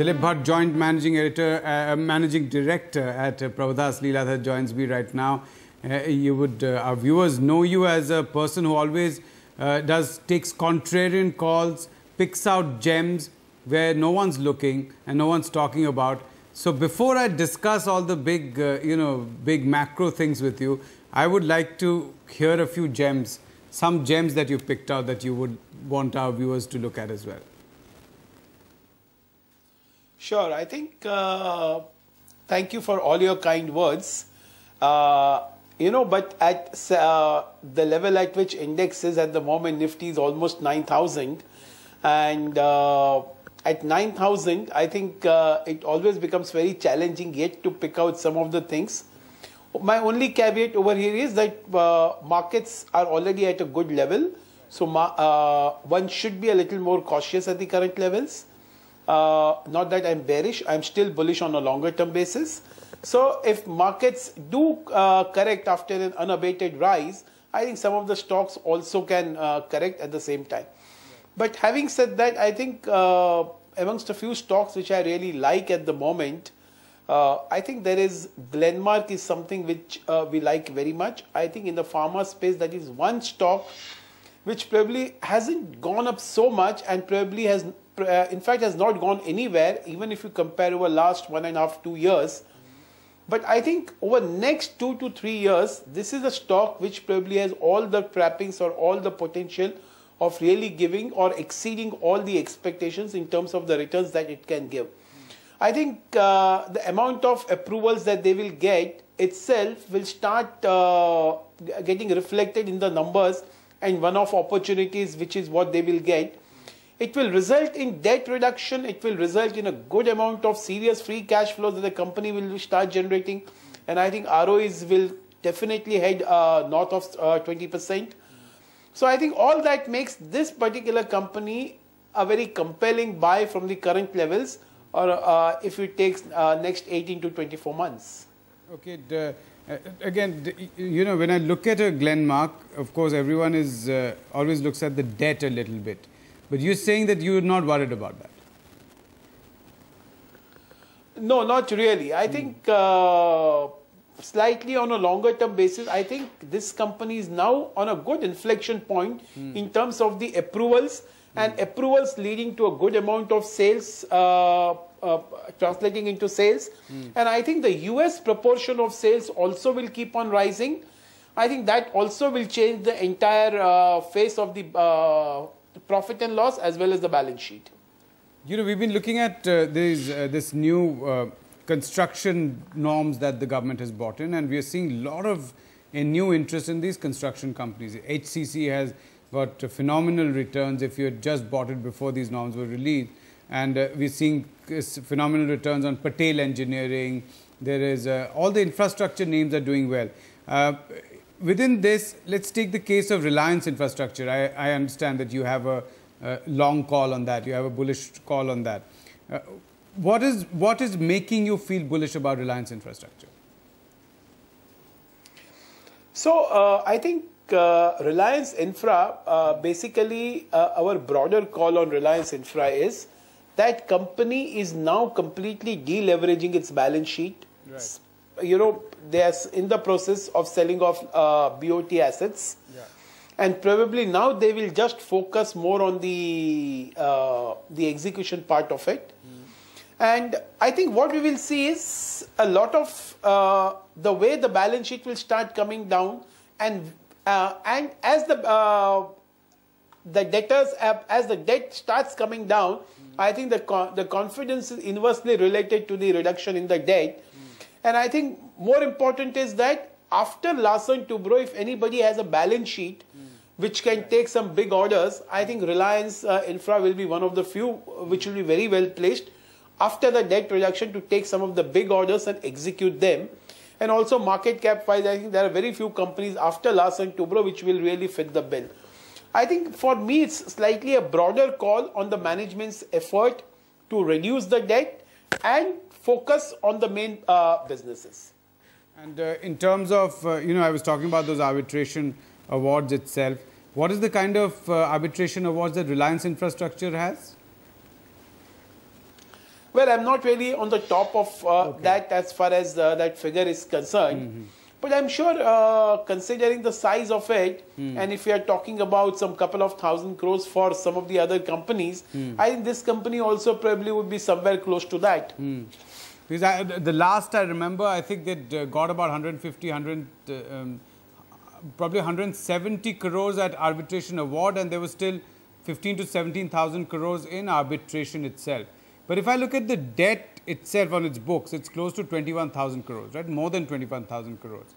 Dilip Bhat, Joint Managing Editor, Managing Director at Prabhudas Lilladher joins me right now. Our viewers know you as a person who always takes contrarian calls, picks out gems where no one's looking and no one's talking about. So before I discuss all the big, big macro things with you, I would like to hear a few gems, some gems that you picked out that you would want our viewers to look at as well. Sure. I think, thank you for all your kind words. But at the level at which index is at the moment, Nifty is almost 9,000. And at 9,000, I think it always becomes very challenging yet to pick out some of the things. My only caveat over here is that markets are already at a good level. So one should be a little more cautious at the current levels. Not that I'm bearish, I'm still bullish on a longer term basis. So if markets do correct after an unabated rise, I think some of the stocks also can correct at the same time. But having said that, I think amongst a few stocks which I really like at the moment, I think there is Glenmark is something which we like very much. I think in the pharma space, that is one stock which probably hasn't gone up so much and probably has, in fact, has not gone anywhere, even if you compare over last 1.5 to 2 years. But I think over next 2 to 3 years, this is a stock which probably has all the trappings or all the potential of really giving or exceeding all the expectations in terms of the returns that it can give. I think the amount of approvals that they will get itself will start getting reflected in the numbers and one-off opportunities, which is what they will get. It will result in debt reduction. It will result in a good amount of serious free cash flows that the company will start generating. And I think ROEs will definitely head north of 20%. So I think all that makes this particular company a very compelling buy from the current levels, or if it takes next 18 to 24 months. Okay. Again, when I look at a Glenmark, of course, everyone is always looks at the debt a little bit. But you're saying that you're not worried about that? No, not really. I think slightly on a longer term basis, I think this company is now on a good inflection point in terms of the approvals and approvals leading to a good amount of sales, translating into sales. And I think the US proportion of sales also will keep on rising. I think that also will change the entire face of the profit and loss as well as the balance sheet. We've been looking at this new construction norms that the government has brought in, and we are seeing a lot of new interest in these construction companies. HCC has got phenomenal returns if you had just bought it before these norms were released. And we're seeing phenomenal returns on Patel Engineering. There is all the infrastructure names are doing well. Within this, let's take the case of Reliance Infrastructure. I understand that you have a long call on that. You have a bullish call on that. What is making you feel bullish about Reliance Infrastructure? So I think Reliance Infra, basically our broader call on Reliance Infra is that company is now completely deleveraging its balance sheet. Right. They are in the process of selling off BOT assets. Yeah. And probably now they will just focus more on the execution part of it. And I think what we will see is a lot of the way the balance sheet will start coming down, and as the debtors, as the debt starts coming down, I think the confidence is inversely related to the reduction in the debt. And I think more important is that after Larsen & Toubro, if anybody has a balance sheet which can take some big orders, I think Reliance Infra will be one of the few which will be very well placed after the debt reduction to take some of the big orders and execute them. And also market cap wise, I think there are very few companies after Larsen & Toubro which will really fit the bill. I think for me it's slightly a broader call on the management's effort to reduce the debt and focus on the main businesses. And in terms of, I was talking about those arbitration awards itself. What is the kind of arbitration awards that Reliance Infrastructure has? Well, I'm not really on the top of that as far as that figure is concerned. But I'm sure considering the size of it, and if we are talking about some couple of thousand crores for some of the other companies, I think this company also probably would be somewhere close to that. Because the last I remember, I think they got about 150, probably 170 crores at arbitration award, and there was still 15 to 17,000 crores in arbitration itself. But if I look at the debt itself on its books, it's close to 21,000 crores, right? More than 21,000 crores.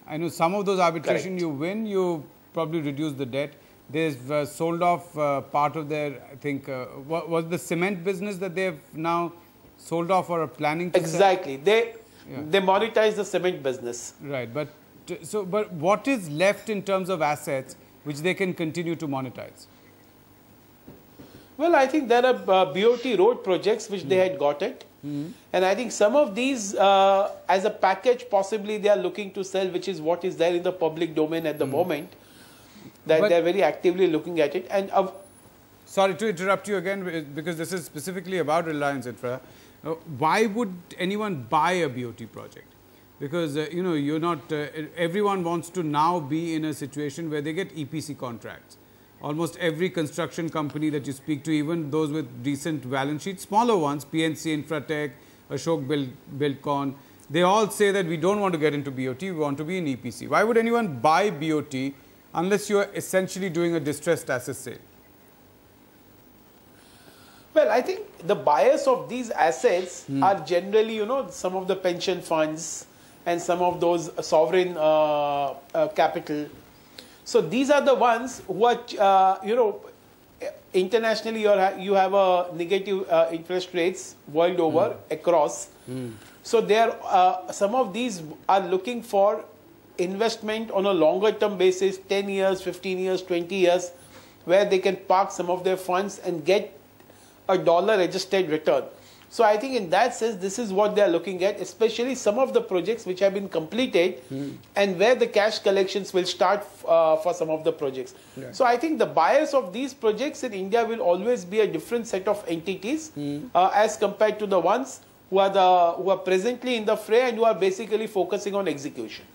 I know some of those arbitration you win, you probably reduce the debt. They've sold off part of their, I think, was the cement business that they have now sold off or are planning to Exactly. Sell? They monetize the cement business. Right. But what is left in terms of assets which they can continue to monetize? Well, I think there are BOT road projects which they had got it. And I think some of these, as a package, possibly they are looking to sell, which is what is there in the public domain at the moment. That they're very actively looking at it. And sorry to interrupt you again, because this is specifically about Reliance Infra. Why would anyone buy a BOT project? Because you know, you're not. Everyone wants to now be in a situation where they get EPC contracts. Almost every construction company that you speak to, even those with decent balance sheets, smaller ones, PNC Infratech, Ashok Buildcon, they all say that we don't want to get into BOT, we want to be in EPC. Why would anyone buy BOT unless you are essentially doing a distressed asset sale? Well, I think the buyers of these assets are generally, you know, some of the pension funds and some of those sovereign capital. So these are the ones who are, you know, internationally you have a negative interest rates world over across. So there some of these are looking for investment on a longer term basis, 10 years, 15 years, 20 years, where they can park some of their funds and get a dollar registered return. So I think in that sense, this is what they are looking at, especially some of the projects which have been completed and where the cash collections will start for some of the projects. Yeah. So I think the buyers of these projects in India will always be a different set of entities as compared to the ones who are presently in the fray and who are basically focusing on execution.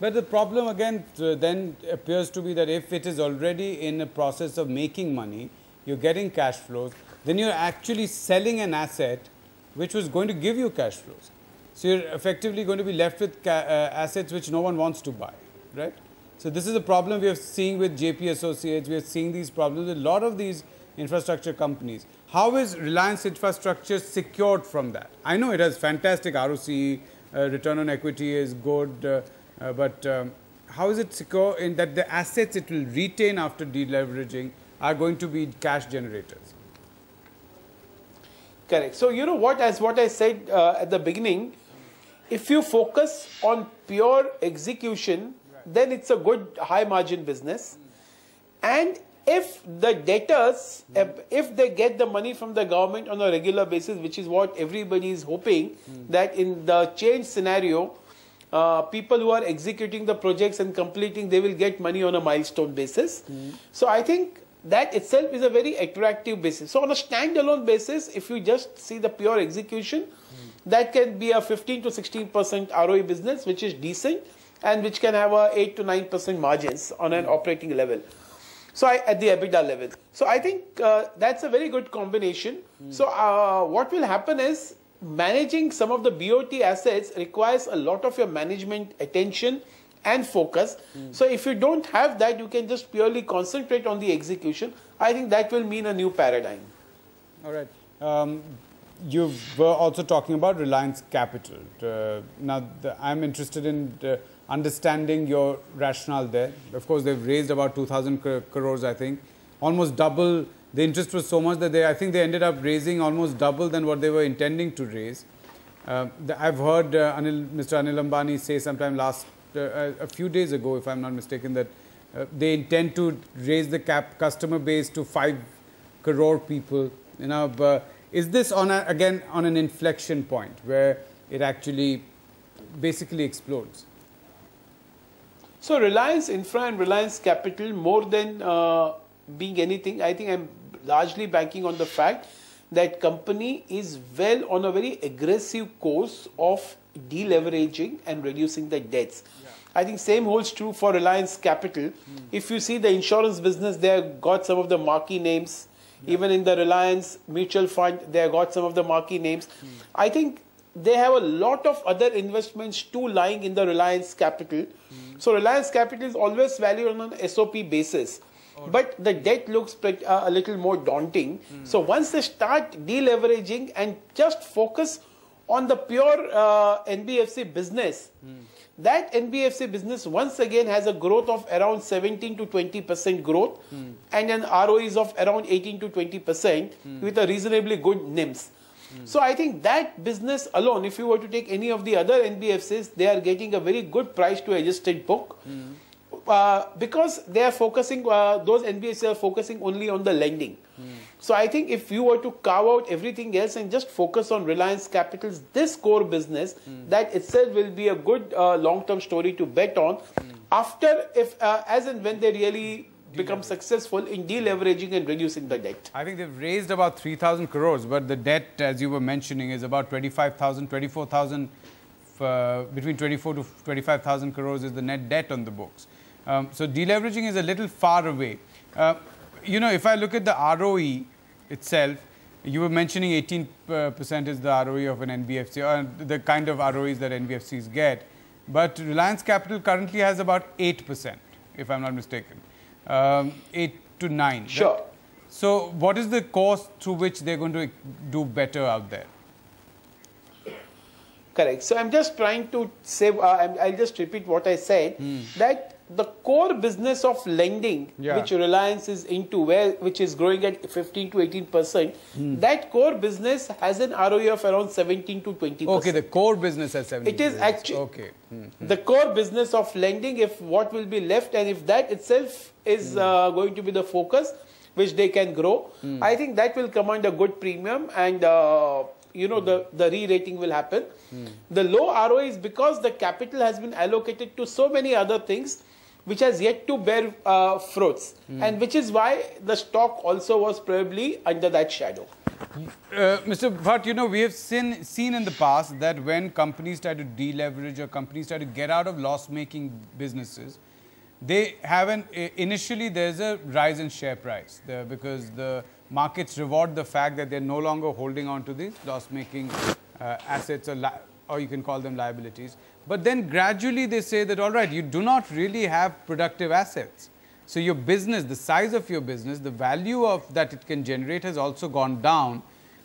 But the problem again then appears to be that if it is already in a process of making money, you're getting cash flows, then you're actually selling an asset which was going to give you cash flows. So you're effectively going to be left with assets which no one wants to buy, right? So this is a problem we are seeing with JP Associates. We are seeing these problems with a lot of these infrastructure companies. How is Reliance Infrastructure secured from that? I know it has fantastic ROCE, return on equity is good, but how is it secure in that the assets it will retain after deleveraging are going to be cash generators? Correct. So, you know what, as what I said at the beginning, if you focus on pure execution, then it's a good high margin business. And if the debtors, if they get the money from the government on a regular basis, which is what everybody is hoping, that in the change scenario, people who are executing the projects and completing, they will get money on a milestone basis. So I think that itself is a very attractive basis. So on a standalone basis, if you just see the pure execution, that can be a 15 to 16% ROE business, which is decent and which can have a 8 to 9% margins on an operating level. So at the EBITDA level. So I think that's a very good combination. So what will happen is managing some of the BOT assets requires a lot of your management attention and focus. So if you don't have that, you can just purely concentrate on the execution. I think that will mean a new paradigm. All right. You were also talking about Reliance Capital. Now, I'm interested in understanding your rationale there. Of course, they've raised about 2,000 crores, I think. Almost double. The interest was so much that I think they ended up raising almost double than what they were intending to raise. I've heard Mr. Anil Ambani say sometime a few days ago, if I'm not mistaken, that they intend to raise the customer base to 5 crore people. You know, is this again on an inflection point where it actually basically explodes? So Reliance Infra and Reliance Capital, more than being anything, I think I'm largely banking on the fact that company is well on a very aggressive course of deleveraging and reducing the debts. Yeah. I think same holds true for Reliance Capital. If you see the insurance business, they have got some of the marquee names. Yeah. Even in the Reliance mutual fund, they have got some of the marquee names. I think they have a lot of other investments too lying in the Reliance Capital. So Reliance Capital is always valued on an SOP basis. But the debt looks a little more daunting. So once they start deleveraging and just focus on the pure NBFC business, that NBFC business once again has a growth of around 17 to 20% growth and an ROEs of around 18 to 20% with a reasonably good NIMs. So I think that business alone, if you were to take any of the other NBFCs, they are getting a very good price to adjusted book. Because they are focusing, those NBFCs are focusing only on the lending. So I think if you were to carve out everything else and just focus on Reliance Capital's this core business, that itself will be a good long-term story to bet on. After, as and when they really become successful in deleveraging and reducing the debt. I think they've raised about 3,000 crores, but the debt, as you were mentioning, is about 25,000, 24,000, between 24 to 25,000 crores is the net debt on the books. So deleveraging is a little far away. You know, if I look at the ROE itself, you were mentioning 18% is the ROE of an NBFC, or the kind of ROEs that NBFCs get. But Reliance Capital currently has about 8%, if I'm not mistaken. 8 to 9. Sure. Right? So what is the course through which they're going to do better out there? Correct. So I'm just trying to say, I'll just repeat what I said, that the core business of lending, which Reliance is into, which is growing at 15 to 18%, that core business has an ROE of around 17 to 20%. Okay, the core business has 17%. It is actually the core business of lending, if what will be left, and if that itself is going to be the focus, which they can grow, I think that will command a good premium, and you know, the re-rating will happen. The low ROE is because the capital has been allocated to so many other things which has yet to bear fruits, and which is why the stock also was probably under that shadow. Mr. Bhat, you know, we have seen in the past that when companies try to deleverage or companies try to get out of loss-making businesses, they have initially there's a rise in share price because the markets reward the fact that they're no longer holding on to these loss-making assets, or you can call them liabilities. But then gradually they say that, all right, you do not really have productive assets. So your business, the size of your business, the value of that it can generate has also gone down.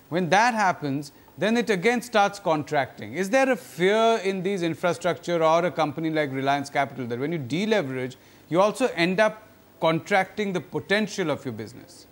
When that happens, then it again starts contracting. Is there a fear in these infrastructure or a company like Reliance Capital that when you deleverage, you also end up contracting the potential of your business?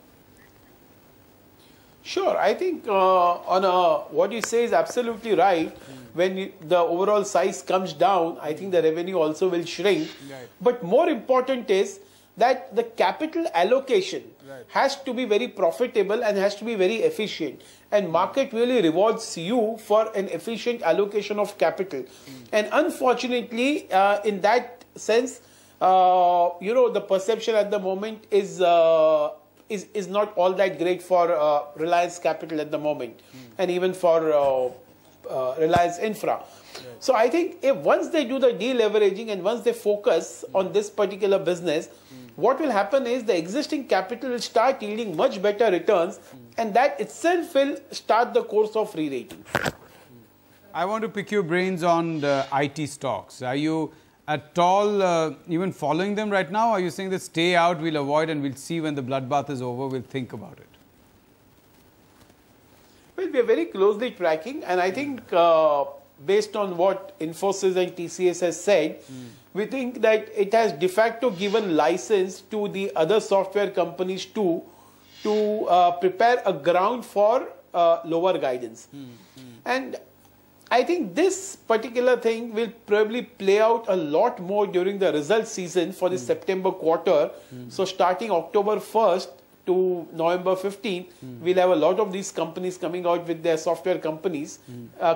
Sure, I think what you say is absolutely right. When the overall size comes down, I think the revenue also will shrink. Right. But more important is that the capital allocation has to be very profitable and has to be very efficient. And market really rewards you for an efficient allocation of capital. And unfortunately, in that sense, you know, the perception at the moment is not all that great for Reliance Capital at the moment, and even for Reliance Infra. So I think if once they do the deleveraging and once they focus on this particular business, what will happen is the existing capital will start yielding much better returns, and that itself will start the course of re-rating. I want to pick your brains on the IT stocks. Are you at all even following them right now? Or are you saying that stay out, we'll avoid, and we'll see when the bloodbath is over, we'll think about it? Well, we are very closely tracking, and I think based on what Infosys and TCS has said, we think that it has de facto given license to the other software companies to prepare a ground for lower guidance. And I think this particular thing will probably play out a lot more during the result season for the September quarter. So starting October 1st to November 15th, we'll have a lot of these companies coming out with their software companies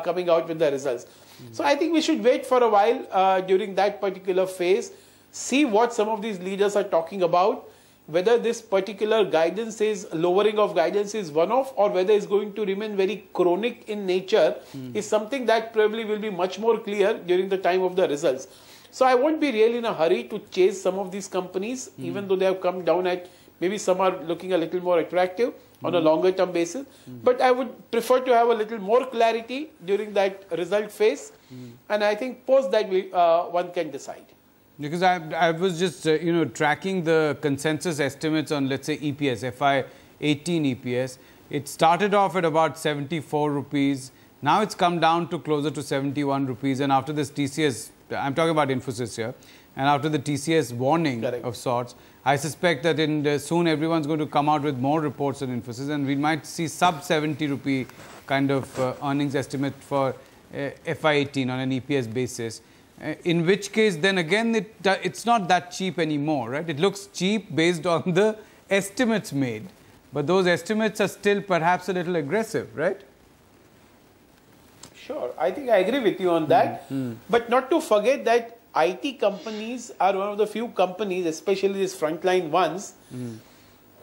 coming out with their results. So I think we should wait for a while during that particular phase, see what some of these leaders are talking about. whether this particular guidance is lowering of guidance is one-off or whether it's going to remain very chronic in nature is something that probably will be much more clear during the time of the results. So I won't be really in a hurry to chase some of these companies, even though they have come down at, maybe some are looking a little more attractive on a longer term basis. But I would prefer to have a little more clarity during that result phase. And I think post that one can decide. Because I was just, tracking the consensus estimates on, let's say, EPS, FY18 EPS. It started off at about 74 rupees. Now it's come down to closer to 71 rupees. And after this TCS, I'm talking about Infosys here, and after the TCS warning of sorts, I suspect that soon everyone's going to come out with more reports on Infosys, and we might see sub 70 rupee kind of earnings estimate for FY18 on an EPS basis. In which case, then again, it's not that cheap anymore, right? It looks cheap based on the estimates made, but those estimates are still perhaps a little aggressive, right? Sure, I think I agree with you on that. But not to forget that IT companies are one of the few companies, especially these frontline ones,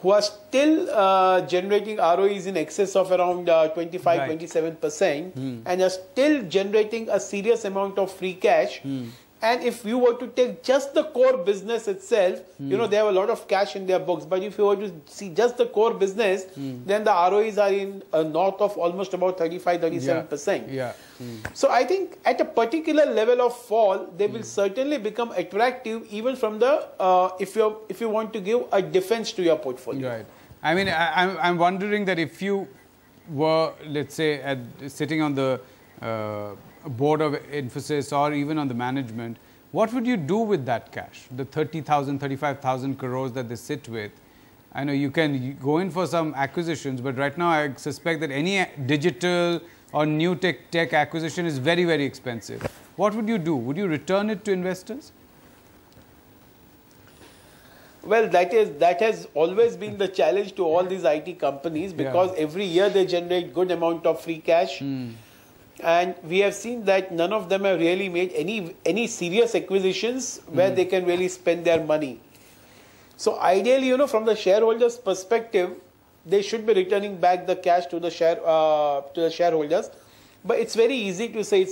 who are still generating ROEs in excess of around 25, 27%, and are still generating a serious amount of free cash. And if you were to take just the core business itself, they have a lot of cash in their books. But if you were to see just the core business, then the ROEs are in north of almost about 35, 37%. So I think at a particular level of fall, they will certainly become attractive even from the, if you want to give a defense to your portfolio. Right. I mean, I'm wondering that if you were, let's say, sitting on the board of Infosys or even on the management, what would you do with that cash, the 30,000, 35,000 crores that they sit with? I know you can go in for some acquisitions, but right now I suspect that any digital or new tech acquisition is very, very expensive. What would you do? Would you return it to investors? Well, that has always been the challenge to all these IT companies, because every year they generate good amount of free cash. And we have seen that none of them have really made any serious acquisitions where they can really spend their money. So ideally, from the shareholders' perspective, they should be returning back the cash to the shareholders. But it's very easy to say.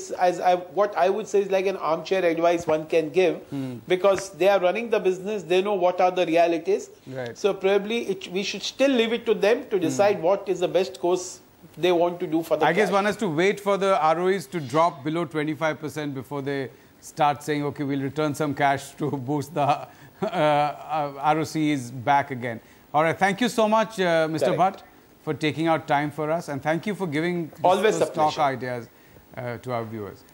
What I would say is like an armchair advice one can give, because they are running the business. They know what are the realities. Right. So probably we should still leave it to them to decide what is the best course they want to do for the cash. I guess one has to wait for the ROEs to drop below 25% before they start saying, okay, we'll return some cash to boost the ROCs back again. All right. Thank you so much, Mr. Bhat, for taking out time for us. And thank you for giving stock ideas to our viewers.